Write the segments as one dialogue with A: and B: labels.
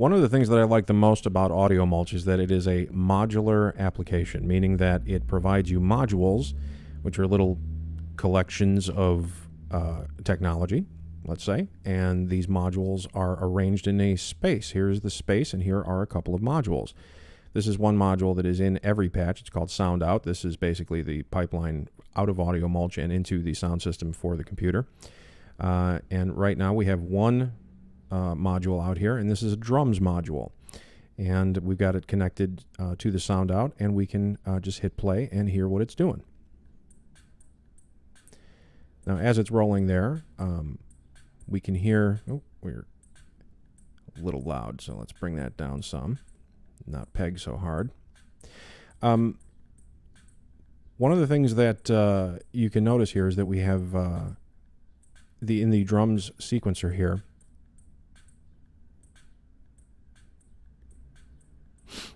A: One of the things that I like the most about Audiomulch is that it is a modular application, meaning that it provides you modules, which are little collections of technology, let's say, and these modules are arranged in a space. Here's the space, and here are a couple of modules. This is one module that is in every patch. It's called Sound Out. This is basically the pipeline out of Audiomulch and into the sound system for the computer. And right now we have one module out here, and this is a drums module. And we've got it connected to the Sound Out, and we can just hit play and hear what it's doing. Now, as it's rolling there, we can hear, oh, we're a little loud, so let's bring that down some, not peg so hard. One of the things that you can notice here is that we have in the drums sequencer here,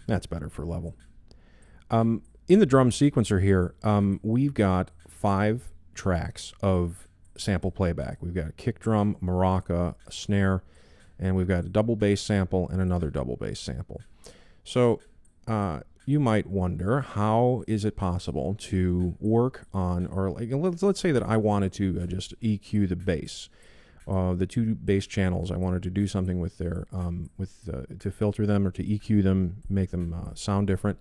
A: that's better for level. In the drum sequencer here, we've got 5 tracks of sample playback. We've got a kick drum, maraca, a snare, and we've got a double bass sample and another double bass sample. So you might wonder, how is it possible to work on, or like, let's say that I wanted to just EQ the bass. The 2 bass channels, I wanted to do something with their, to filter them or to EQ them, make them sound different.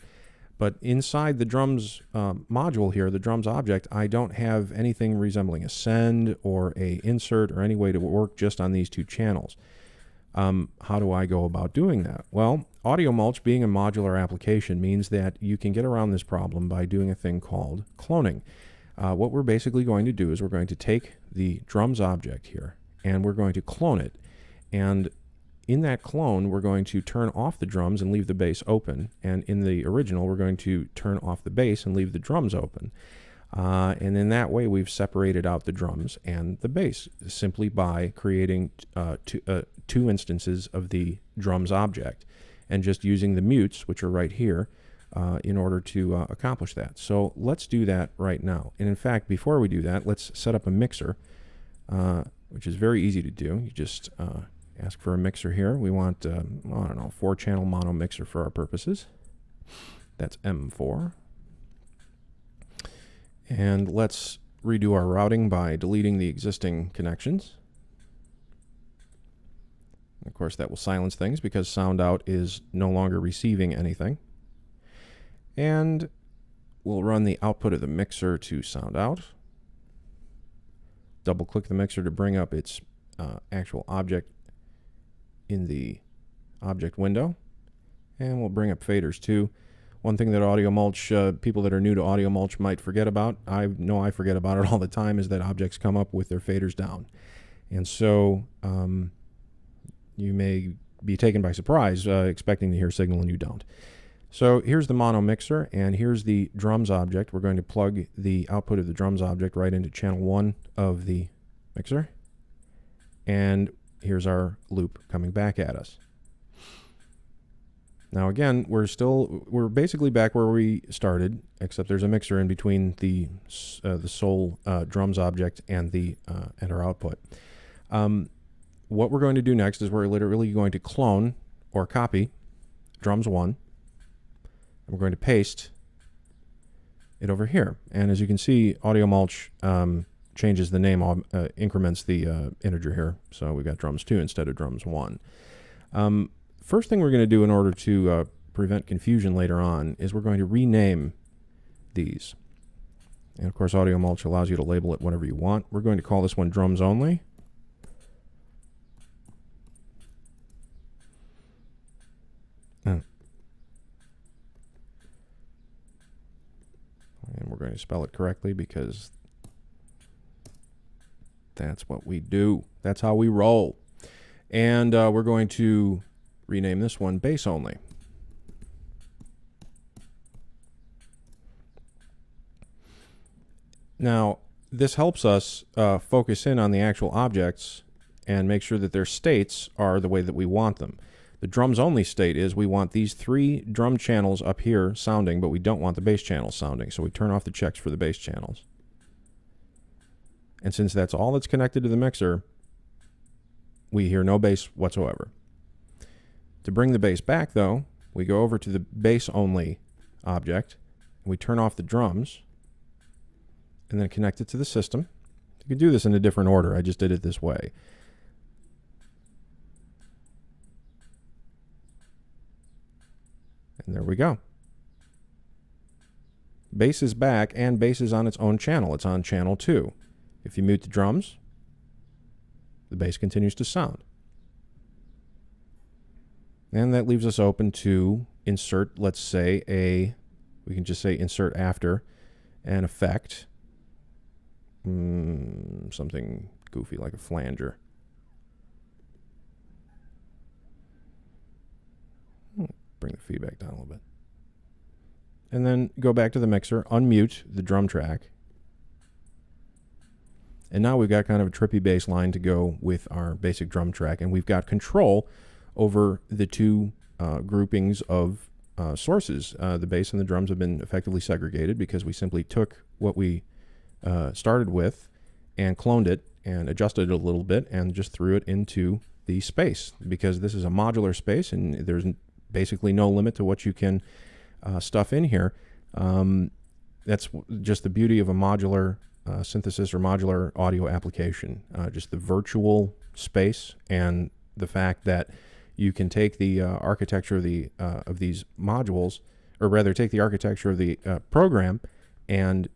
A: But inside the drums module here, the drums object, I don't have anything resembling a send or a insert or any way to work just on these 2 channels. How do I go about doing that? Well, Audiomulch, being a modular application, means that you can get around this problem by doing a thing called cloning. What we're basically going to do is we're going to take the drums object here, and we're going to clone it. And in that clone, we're going to turn off the drums and leave the bass open. And in the original, we're going to turn off the bass and leave the drums open. And in that way, we've separated out the drums and the bass simply by creating 2 instances of the drums object and just using the mutes, which are right here, in order to accomplish that. So let's do that right now. And in fact, before we do that, let's set up a mixer, which is very easy to do. You just ask for a mixer here. We want, I don't know, 4-channel mono mixer for our purposes. That's M4. And let's redo our routing by deleting the existing connections. Of course, that will silence things because Sound Out is no longer receiving anything. And we'll run the output of the mixer to Sound Out. Double-click the mixer to bring up its actual object in the object window. And we'll bring up faders too. One thing that Audiomulch, people that are new to Audiomulch might forget about, I know I forget about it all the time, is that objects come up with their faders down. And so you may be taken by surprise expecting to hear signal and you don't. So here's the mono mixer, and here's the drums object. We're going to plug the output of the drums object right into channel 1 of the mixer. And here's our loop coming back at us. Now again, we're basically back where we started, except there's a mixer in between the sole drums object and our output. What we're going to do next is we're literally going to clone or copy drums 1. And we're going to paste it over here. And as you can see, Audiomulch changes the name, increments the integer here. So we've got drums 2 instead of drums 1. First thing we're going to do in order to prevent confusion later on is we're going to rename these. And of course, Audiomulch allows you to label it whatever you want. We're going to call this one drums only. And we're going to spell it correctly because that's what we do. That's how we roll. And we're going to rename this one bass only. Now, this helps us focus in on the actual objects and make sure that their states are the way that we want them. The drums only state is we want these 3 drum channels up here sounding, but we don't want the bass channels sounding. So we turn off the checks for the bass channels. And since that's all that's connected to the mixer, we hear no bass whatsoever. To bring the bass back, though, we go over to the bass only object, and we turn off the drums, and then connect it to the system. You can do this in a different order. I just did it this way. And there we go. Bass is back, and bass is on its own channel. It's on channel 2. If you mute the drums, the bass continues to sound. And that leaves us open to insert, let's say, we can just say insert after an effect. Something goofy like a flanger. Bring the feedback down a little bit. And then go back to the mixer, unmute the drum track. And now we've got kind of a trippy bass line to go with our basic drum track. And we've got control over the two groupings of sources. The bass and the drums have been effectively segregated because we simply took what we started with and cloned it and adjusted it a little bit and just threw it into the space, because this is a modular space and there's basically no limit to what you can stuff in here. That's just the beauty of a modular synthesis or modular audio application, just the virtual space and the fact that you can take the architecture of these modules, or rather take the architecture of the program and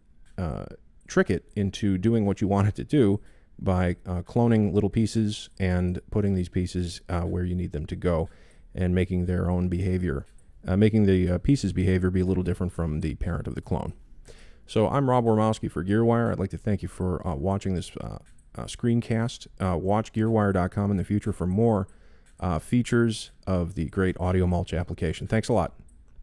A: trick it into doing what you want it to do by cloning little pieces and putting these pieces where you need them to go and making their own behavior, making the pieces' behavior be a little different from the parent of the clone. So I'm Rob Wormowski for Gearwire. I'd like to thank you for watching this screencast. Watch Gearwire.com in the future for more features of the great Audiomulch application. Thanks a lot.